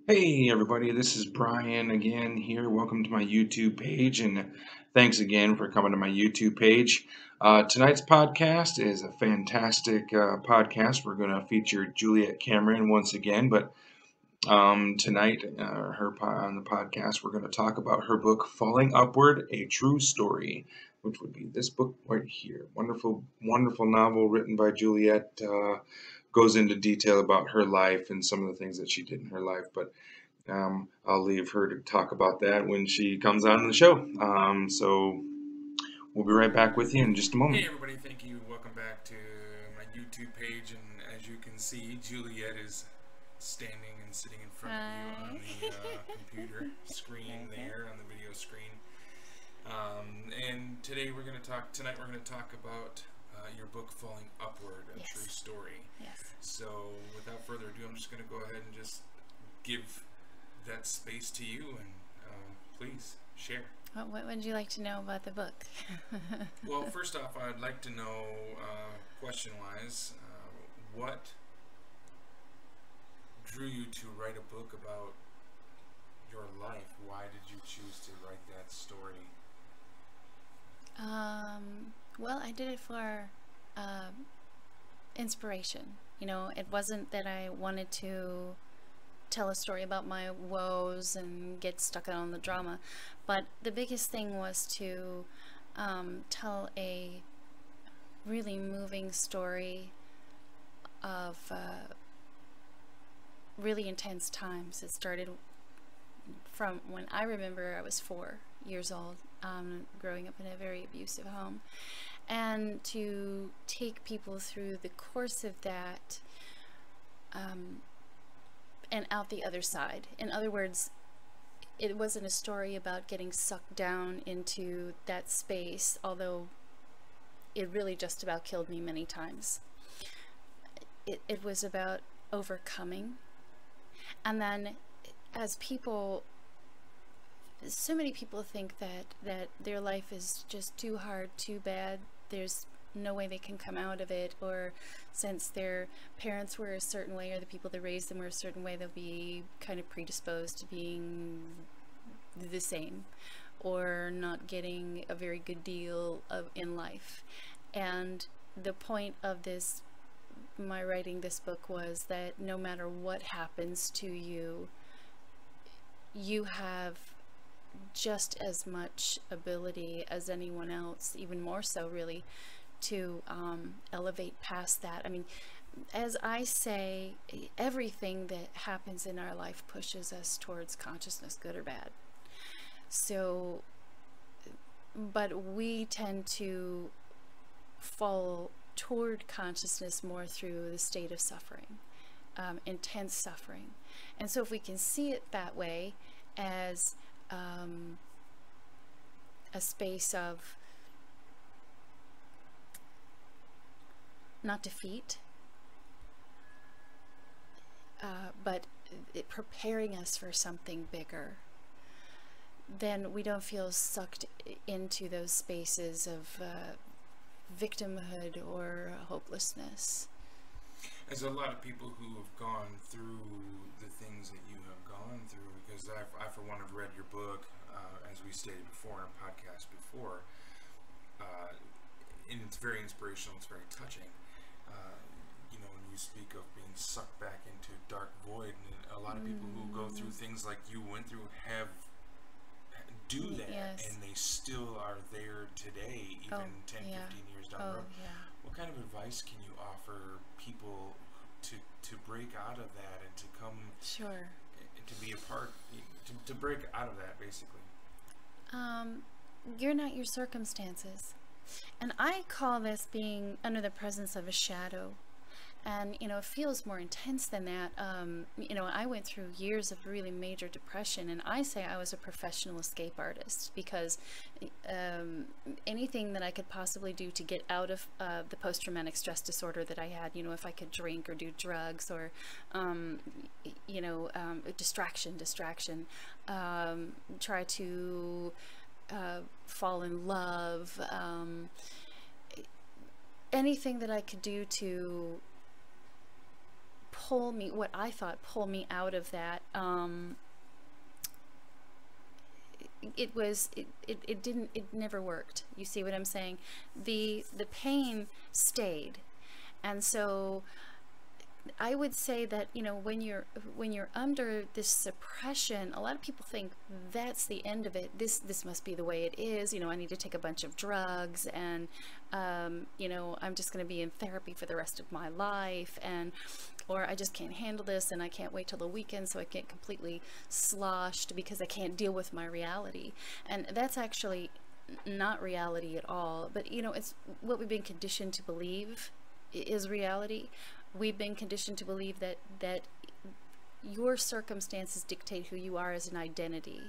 Hey everybody, this is Brian again here. Welcome to my YouTube page, and thanks again for coming to my YouTube page. Tonight's podcast is a fantastic podcast. We're going to feature Juliet Cameron once again, but tonight, on the podcast, we're going to talk about her book, Falling Upward: A True Story, which would be this book right here. Wonderful, wonderful novel written by Juliet. Goes into detail about her life and some of the things that she did in her life, but I'll leave her to talk about that when she comes on the show. So we'll be right back with you in just a moment. Hey everybody, thank you. Welcome back to my YouTube page, and as you can see, Juliet is standing and sitting in front of you on the computer screen there, on the video screen. And today tonight we're going to talk about your book, Falling Upward, A True Story. Yes. So without further ado, I'm just going to go ahead and just give that space to you, and please share. What would you like to know about the book? Well, first off, I'd like to know, question-wise, what drew you to write a book about your life? Why did you choose to write that story? Well, I did it for inspiration. You know, it wasn't that I wanted to tell a story about my woes and get stuck on the drama, but the biggest thing was to tell a really moving story of really intense times. It started from when I remember I was 4 years old, growing up in a very abusive home, and to take people through the course of that and out the other side. In other words, it wasn't a story about getting sucked down into that space, although it really just about killed me many times. It was about overcoming. And then as people, so many people think that their life is just too hard, too bad, there's no way they can come out of it, or since their parents were a certain way or the people that raised them were a certain way, they'll be kind of predisposed to being the same or not getting a very good deal in life. And the point of my writing this book was that no matter what happens to you, you have just as much ability as anyone else, even more so really, to elevate past that. I mean, as I say, everything that happens in our life pushes us towards consciousness, good or bad. So, but we tend to fall toward consciousness more through the state of suffering, intense suffering. And so if we can see it that way, as a space of not defeat, but preparing us for something bigger, then we don't feel sucked into those spaces of victimhood or hopelessness. As a lot of people who have gone through the things that you have gone through, because I for one, have read your book, as we stated before in a podcast before, and it's very inspirational, it's very touching. You know, when you speak of being sucked back into a dark void, and a lot of people who go through things like you went through do that, Yes. and they still are there today, even 10, 15 years down the road. Yeah. What kind of advice can you offer people to break out of that and to come Sure. to be a part, to break out of that, basically? You're not your circumstances. And I call this being under the presence of a shadow. And, you know, it feels more intense than that. You know, I went through years of really major depression, and I say I was a professional escape artist because anything that I could possibly do to get out of the post-traumatic stress disorder that I had, you know, if I could drink or do drugs or, you know, distraction, try to fall in love, anything that I could do to pull me, what I thought pull me out of that, it never worked. You see what I'm saying? The pain stayed. And so I would say that, you know, when you're under this suppression, a lot of people think that's the end of it. This must be the way it is. You know, I need to take a bunch of drugs, and you know, I'm just going to be in therapy for the rest of my life, and or I just can't handle this, and I can't wait till the weekend so I get completely sloshed because I can't deal with my reality. And that's actually not reality at all. But you know, it's what we've been conditioned to believe is reality. We've been conditioned to believe that your circumstances dictate who you are as an identity.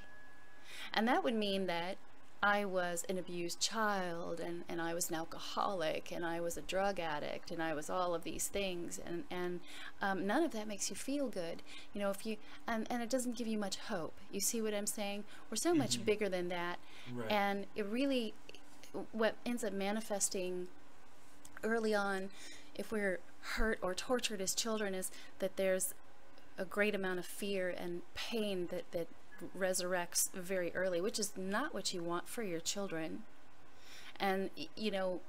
And that would mean that I was an abused child, and I was an alcoholic, and I was a drug addict, and I was all of these things, and none of that makes you feel good. You know, if you and it doesn't give you much hope. You see what I'm saying? We're so much bigger than that. Right. And it really, what ends up manifesting early on, if we're hurt or tortured as children, is that there's a great amount of fear and pain that resurrects very early, which is not what you want for your children. And you know,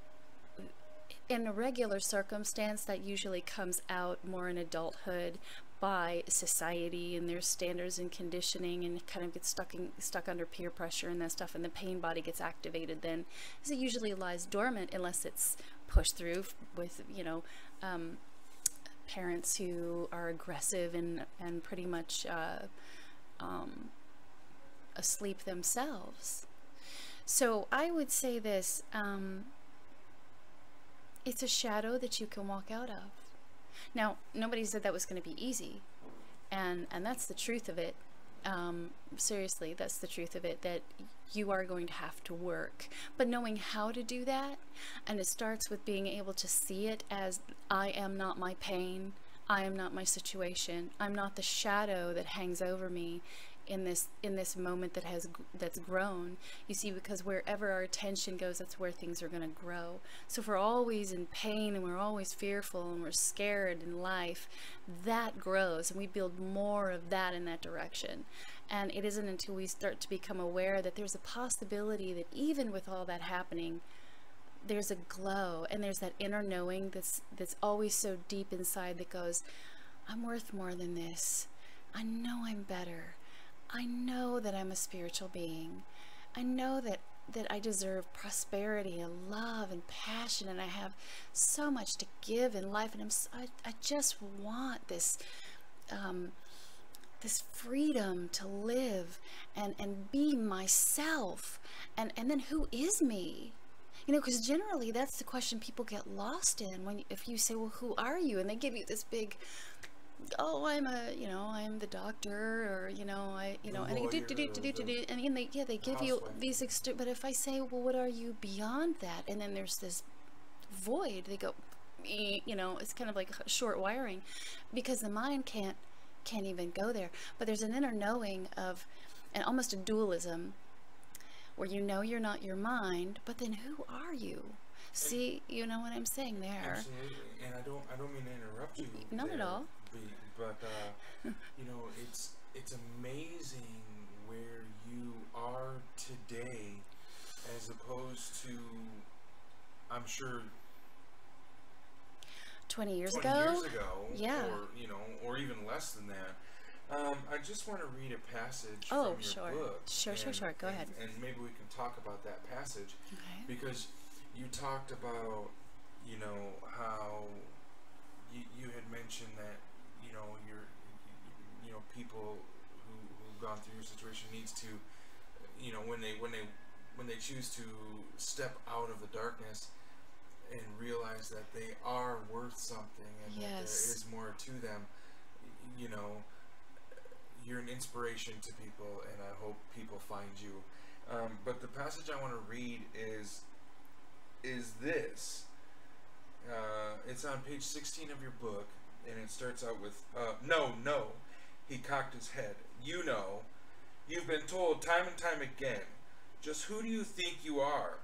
in a regular circumstance, that usually comes out more in adulthood by society and their standards and conditioning, and kind of gets stuck under peer pressure and that stuff, and the pain body gets activated then, because it usually lies dormant unless it's pushed through with, you know, parents who are aggressive and pretty much asleep themselves. So I would say this, it's a shadow that you can walk out of. Now, nobody said that was going to be easy, and that's the truth of it. Seriously, that's the truth of it, that you are going to have to work. But knowing how to do that, and it starts with being able to see it as, I am not my pain, I am not my situation, I'm not the shadow that hangs over me in this moment that's grown. You see, because wherever our attention goes, that's where things are going to grow. So if we're always in pain, and we're always fearful, and we're scared in life, that grows, and we build more of that in that direction. And it isn't until we start to become aware that there's a possibility that even with all that happening, there's a glow, and there's that inner knowing that's always so deep inside that goes, I'm worth more than this. I know I'm better. I know that I'm a spiritual being. I know that I deserve prosperity and love and passion, and I have so much to give in life, and I just want this this freedom to live and be myself. And then who is me? You know, because generally that's the question people get lost in if you say, well, who are you? And they give you this big, oh, I'm the doctor, or, and they give you these but if I say, well, what are you beyond that? And then there's this void. They go, it's kind of like short wiring, because the mind can't even go there. But there's an inner knowing of, and almost a dualism, where you're not your mind, but then who are you? See, you know what I'm saying there? Absolutely. And I don't mean to interrupt you. Not at all. But it's amazing where you are today, as opposed to, I'm sure, 20 years 20 ago. years ago, yeah, or even less than that. I just want to read a passage from your book. Sure. Go ahead. And maybe we can talk about that passage. Okay. Because you talked about, how you had mentioned that, people who've gone through your situation needs to, when they choose to step out of the darkness and realize that they are worth something, and that there is more to them, you're an inspiration to people, and I hope people find you. But the passage I want to read is this. It's on page 16 of your book, and it starts out with, no, he cocked his head. You've been told time and time again, just who do you think you are?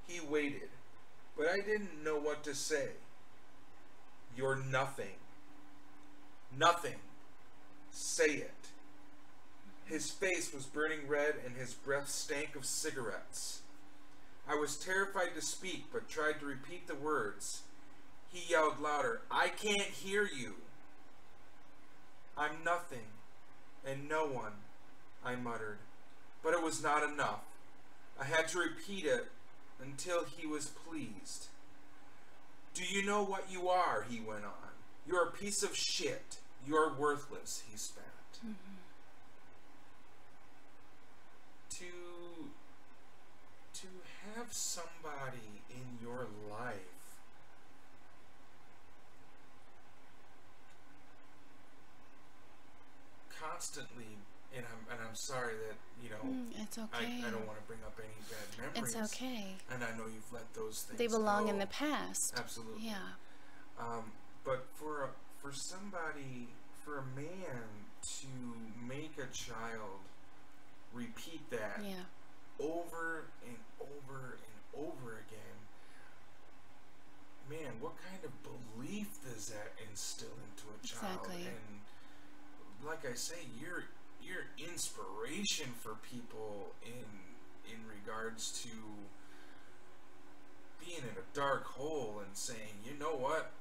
He waited, but I didn't know what to say. You're nothing. Nothing. Say it. His face was burning red and his breath stank of cigarettes. I was terrified to speak, but tried to repeat the words. He yelled louder, "I can't hear you." "I'm nothing, and no one," I muttered. But it was not enough. I had to repeat it until he was pleased. "Do you know what you are?" he went on. "You're a piece of shit. You're worthless," he spat. Mm-hmm. To have somebody in your life constantly, and I'm sorry that, you know, It's okay. I don't want to bring up any bad memories. It's okay. And I know you've let those things They belong go. in the past. Absolutely. Yeah. But for somebody, for a man to make a child repeat that Yeah. over and over and over again, man, what kind of belief does that instill into a child? Exactly. And like I say, you're inspiration for people in regards to being in a dark hole and saying, you know what?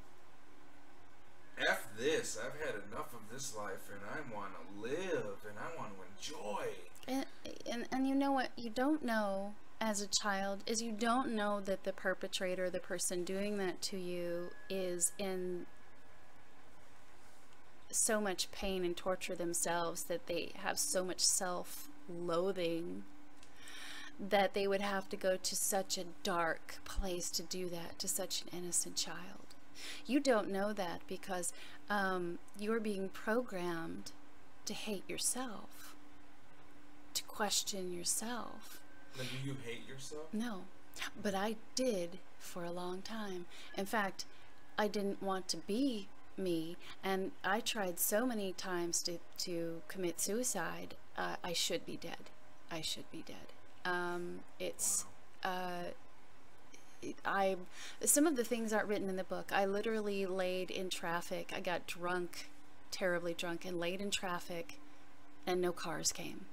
F this. I've had enough of this life, and I want to live, and I want to enjoy. And you know what you don't know as a child is you don't know that the perpetrator, the person doing that to you, is in so much pain and torture themselves, that they have so much self-loathing that they would have to go to such a dark place to do that to such an innocent child. You don't know that because you're being programmed to hate yourself, to question yourself. Now, do you hate yourself? No, but I did for a long time. In fact, I didn't want to be me, and I tried so many times to commit suicide. I should be dead. I should be dead. It's some of the things aren't written in the book. I literally laid in traffic. I got drunk, terribly drunk, and laid in traffic, and no cars came.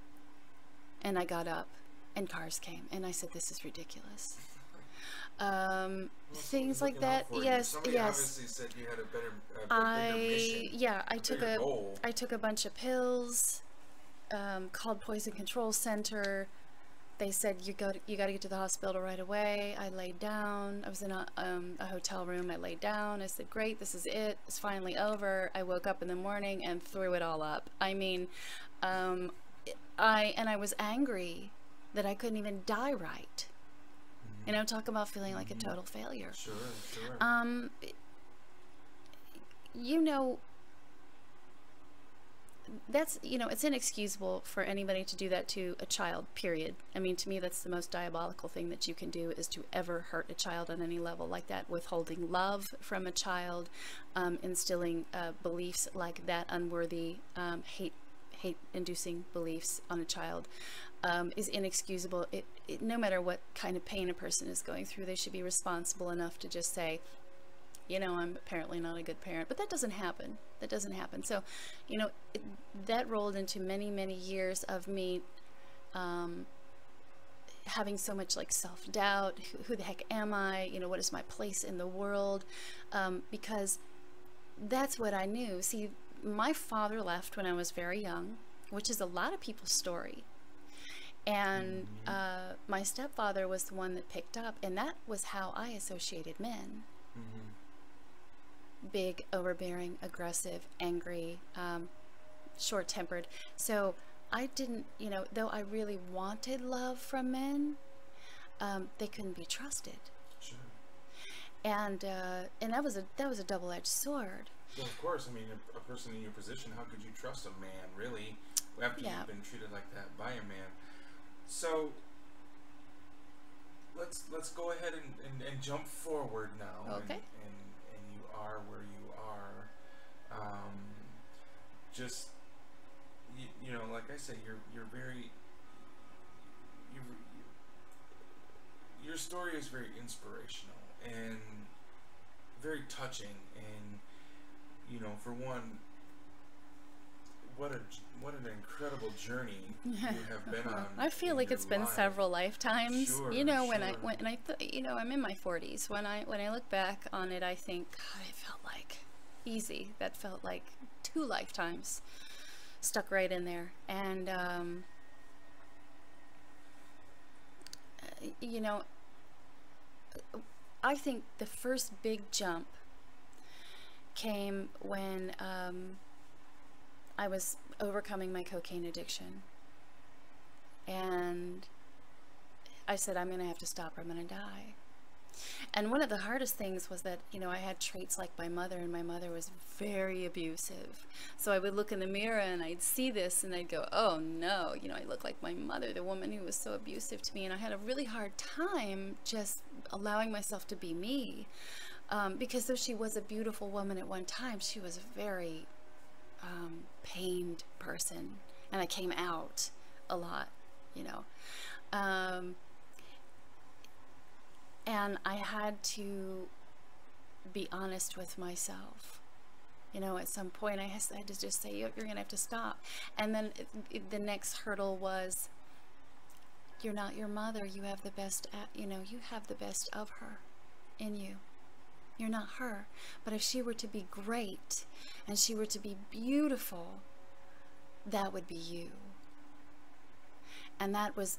And I got up, and cars came, and I said, "This is ridiculous." Well, things like looking out that. for you. Yes, Somebody yes. obviously said you had a bigger mission. Yeah, bigger goal. I took a bunch of pills, called Poison Control Center. They said you got to get to the hospital right away. I laid down. I was in a hotel room. I laid down. I said, "Great, this is it. It's finally over." I woke up in the morning and threw it all up. I mean, I was angry that I couldn't even die right. You know, talk about feeling like a total failure. Sure, sure. You know, that's, you know, it's inexcusable for anybody to do that to a child, period. I mean, to me, that's the most diabolical thing that you can do, is to ever hurt a child on any level like that. Withholding love from a child, instilling beliefs like that, unworthy, hate-inducing beliefs on a child, is inexcusable. No matter what kind of pain a person is going through, they should be responsible enough to just say, you know, I'm apparently not a good parent. But that doesn't happen. That doesn't happen. So, you know, that rolled into many, many years of me having so much like self-doubt. Who the heck am I? You know, what is my place in the world? Because that's what I knew. See, my father left when I was very young, which is a lot of people's story. And my stepfather was the one that picked up, and that was how I associated men. Big, overbearing, aggressive, angry, short-tempered. So I didn't, you know, though I really wanted love from men, they couldn't be trusted. Sure. And that was a double-edged sword. Well, of course. I mean, a person in your position, how could you trust a man, really, after you've been treated like that by a man? So let's go ahead and jump forward now. Okay. And you are where you are. Just you know, like I say, you're very your story is very inspirational and very touching. And you know, for one, what an incredible journey you have been on. I feel in like your it's been life. several lifetimes. Sure, You know, when sure. you know, I'm in my 40s. When I look back on it, I think, God, it felt like easy. That felt like 2 lifetimes stuck right in there. And you know, I think the first big jump came when I was overcoming my cocaine addiction. And I said, I'm going to have to stop or I'm going to die. And one of the hardest things was that, you know, I had traits like my mother, and my mother was very abusive. So I would look in the mirror and I'd see this and I'd go, oh no, you know, I look like my mother, the woman who was so abusive to me. And I had a really hard time just allowing myself to be me. Because though she was a beautiful woman at one time, she was a very pained person. And I came out a lot, you know. And I had to be honest with myself. You know, at some point I had to just say, you're going to have to stop. And then the next hurdle was, you're not your mother. You have the best, you know, you have the best of her in you. You're not her. But if she were to be great and she were to be beautiful, that would be you. And that was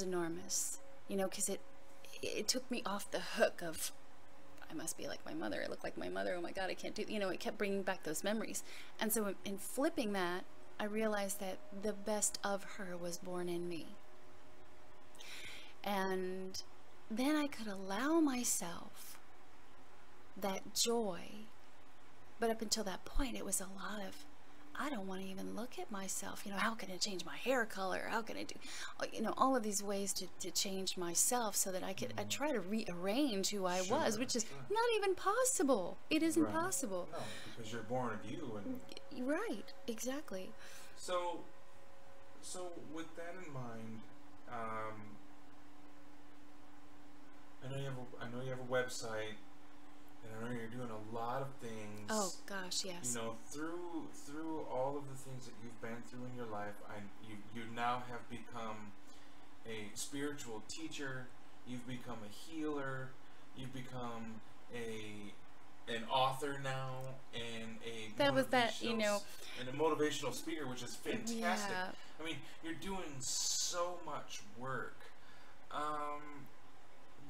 enormous, you know, because it took me off the hook of, I must be like my mother, I look like my mother, oh my God, I can't do, you know, it kept bringing back those memories. And so in flipping that, I realized that the best of her was born in me. And then I could allow myself that joy. But up until that point, it was a lot of, I don't want to even look at myself. You know, how can I change my hair color? How can I do, you know, all of these ways to change myself so that I could, I try to rearrange who I was, which is not even possible. It isn't possible. No, because you're born of you. And right, exactly. So with that in mind, I know you have a website. And I know you're doing a lot of things. Oh gosh, yes. You know, through all of the things that you've been through in your life, you now have become a spiritual teacher. You've become a healer. You've become an author now, and you know, and a motivational speaker, which is fantastic. Yeah. I mean, you're doing so much work.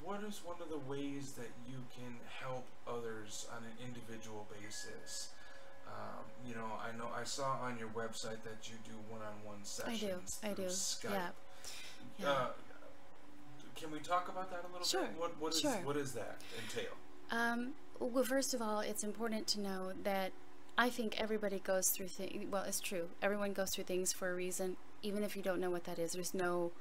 What is one of the ways that you can help others on an individual basis? You know, I saw on your website that you do one-on-one sessions. I do. Skype. Yeah. Can we talk about that a little Sure. bit? What does that entail? Well, first of all, it's important to know that I think everybody goes through things. Well, it's true. Everyone goes through things for a reason, even if you don't know what that is. There's no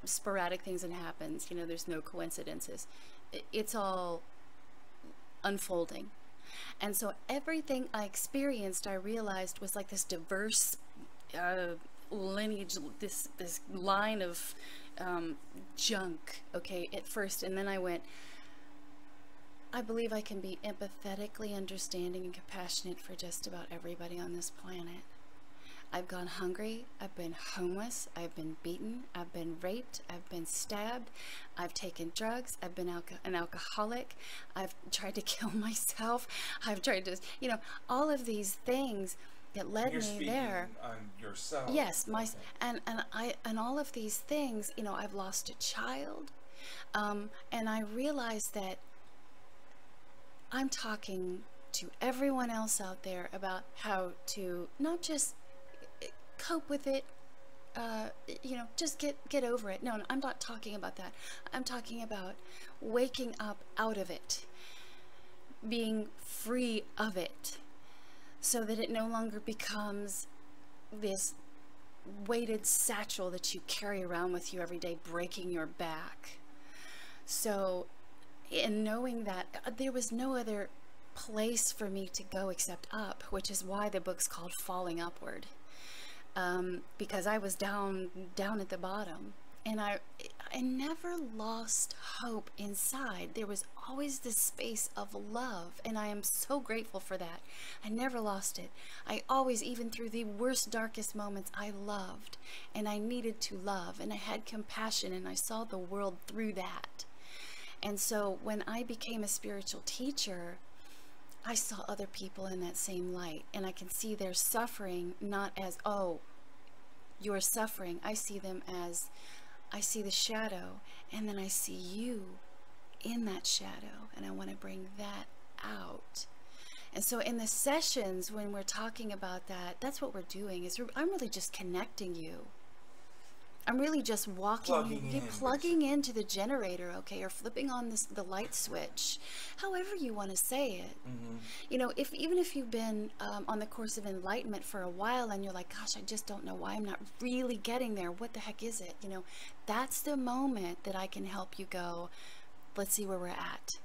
sporadic things that happens, you know, there's no coincidences. It's all unfolding. And so everything I experienced, I realized was like this diverse lineage, this line of junk, okay, at first. And then I went, I believe I can be empathetically understanding and compassionate for just about everybody on this planet. I've gone hungry, I've been homeless, I've been beaten, I've been raped, I've been stabbed, I've taken drugs, I've been an alcoholic, I've tried to kill myself, I've tried to, you know, all of these things that led me there. On yourself. Yes, and all of these things, you know, I've lost a child, and I realized that I'm talking to everyone else out there about how to not just cope with it, you know, just get over it. No, I'm not talking about that. I'm talking about waking up out of it, being free of it, so that it no longer becomes this weighted satchel that you carry around with you every day, breaking your back. So, in knowing that there was no other place for me to go except up, which is why the book's called Falling Upward. Because I was down at the bottom, And I never lost hope inside. There was always this space of love, and I am so grateful for that. I never lost it. I always, even through the worst, darkest moments, I loved, and I needed to love, and I had compassion, and I saw the world through that. And so when I became a spiritual teacher, I saw other people in that same light, and I can see their suffering not as, oh, you're suffering. I see them as, I see the shadow, and then I see you in that shadow, and I want to bring that out. And so in the sessions, when we're talking about that, that's what we're doing, is I'm really just connecting you. I'm really just plugging into the generator, okay, or flipping on the light switch, however you want to say it. You know, even if you've been on the course of enlightenment for a while and you're like, gosh, I just don't know why I'm not really getting there. What the heck is it? You know, that's the moment that I can help you go, let's see where we're at.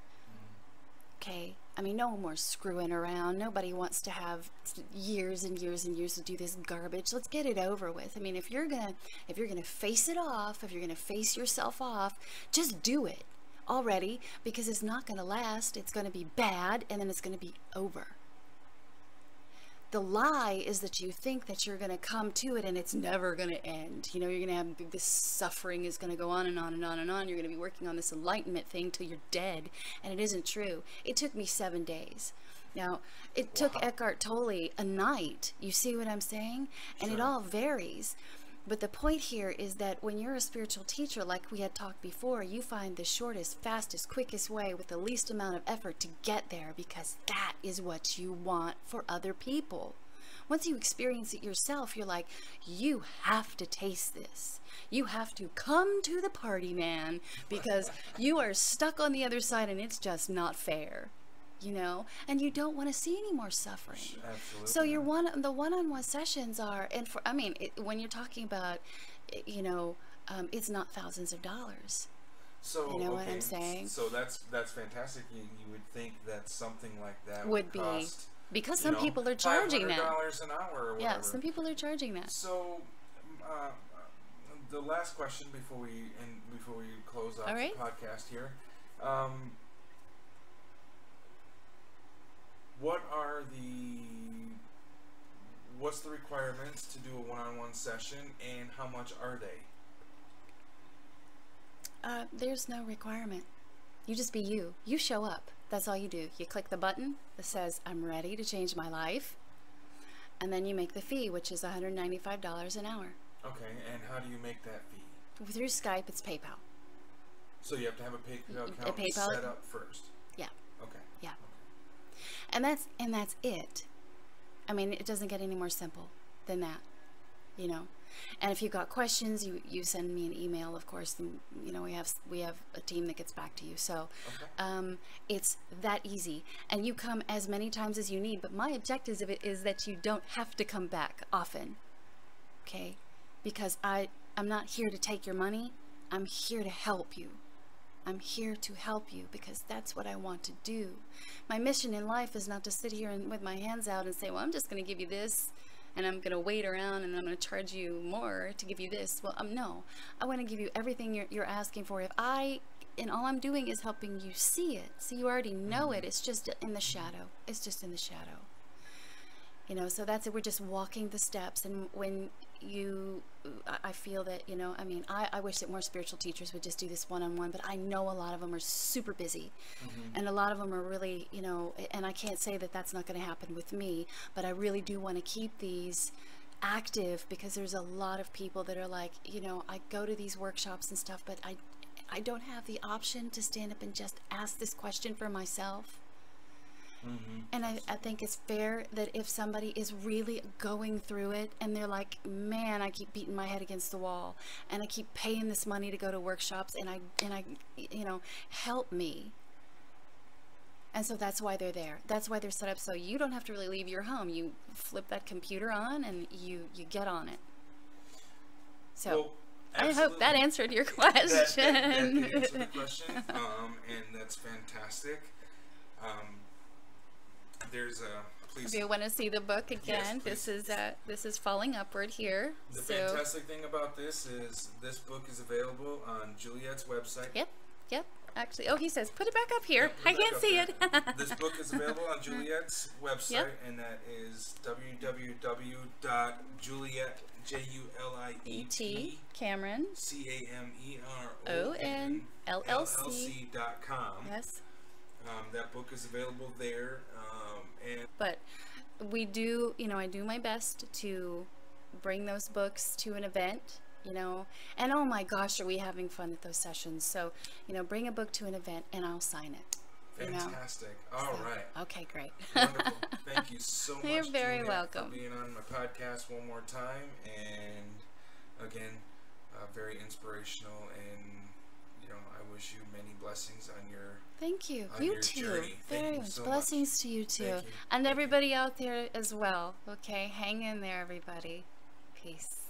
Okay, I mean, no more screwing around. Nobody wants to have years and years and years to do this garbage. Let's get it over with. I mean, if you're gonna face it off, if you're gonna face yourself off, just do it already, because it's not gonna last. It's gonna be bad, and then it's gonna be over. The lie is that you think that you're going to come to it and it's never going to end. You know, you're going to have this suffering is going to go on and on and on and on. You're going to be working on this enlightenment thing till you're dead. And it isn't true. It took me 7 days. Now, it took Eckhart Tolle a night. You see what I'm saying? And it all varies. But the point here is that when you're a spiritual teacher, like we had talked before, you find the shortest, fastest, quickest way with the least amount of effort to get there, because that is what you want for other people. Once you experience it yourself, you're like, you have to taste this. You have to come to the party, man, because you are stuck on the other side and it's just not fair. You know, and you don't want to see any more suffering. Absolutely. So the one-on-one sessions are, and for, I mean, when you're talking about, you know, it's not thousands of dollars. So you know what I'm saying? So that's fantastic. You would think that something like that would cost, be, because some people are charging that. $500 an hour or whatever. Yeah, some people are charging that. So the last question before we close out the podcast here. What's the requirements to do a one-on-one session, and how much are they? There's no requirement. You just be you. You show up. That's all you do. You click the button that says, I'm ready to change my life. And then you make the fee, which is $195 an hour. Okay, and how do you make that fee? Through Skype, it's PayPal. So you have to have a PayPal account set up first? Yeah. Okay. Yeah. And that's it. I mean, it doesn't get any more simple than that, you know. And if you've got questions, you send me an email, of course, and you know, we have a team that gets back to you. So it's that easy, and you come as many times as you need. But my objective of it is that you don't have to come back often, okay? Because I'm not here to take your money. I'm here to help you. I'm here to help you because that's what I want to do. My mission in life is not to sit here and with my hands out and say, well, I'm just going to give you this, and I'm going to wait around and I'm going to charge you more to give you this. Well, no, I want to give you everything you're asking for. And all I'm doing is helping you see it. So you already know it. It's just in the shadow. It's just in the shadow. You know, so that's it. We're just walking the steps. And when I feel that, you know, I mean, I wish that more spiritual teachers would just do this one-on-one, but I know a lot of them are super busy. And a lot of them are really, you know, and I can't say that that's not going to happen with me, but I really do want to keep these active, because there's a lot of people that are like, you know, I go to these workshops and stuff, but I don't have the option to stand up and just ask this question for myself. And I think it's fair that if somebody is really going through it and they're like, man, I keep beating my head against the wall and I keep paying this money to go to workshops, and I you know, help me. And so that's why they're there. That's why they're set up, so you don't have to really leave your home. You flip that computer on and you get on it. So well, I hope that answered your question. That did answer the question, and that's fantastic. There's a If you want to see the book again, Yes, this is Falling Upward here. The So fantastic thing about this is this book is available on Juliet's website. yep, yep. Actually, oh, he says put it back up here. Put I it back can't up see there. it. This book is available on Juliet's website, Yep. and that is www.juliet, Cameron. Cameron, ONLLC.com. Yes. That book is available there, and But we do, I do my best to bring those books to an event, and oh my gosh, are we having fun at those sessions. So, bring a book to an event and I'll sign it. fantastic. All right. Okay, great. Wonderful. Thank you so much. You're very Juliet, welcome. For being on my podcast one more time, and again, very inspirational, and I wish you many blessings on your. Thank you. On You your too. journey. Thank Very you much. so Blessings much. to you too. Thank you. And everybody out there as well. Okay, hang in there, everybody. Peace.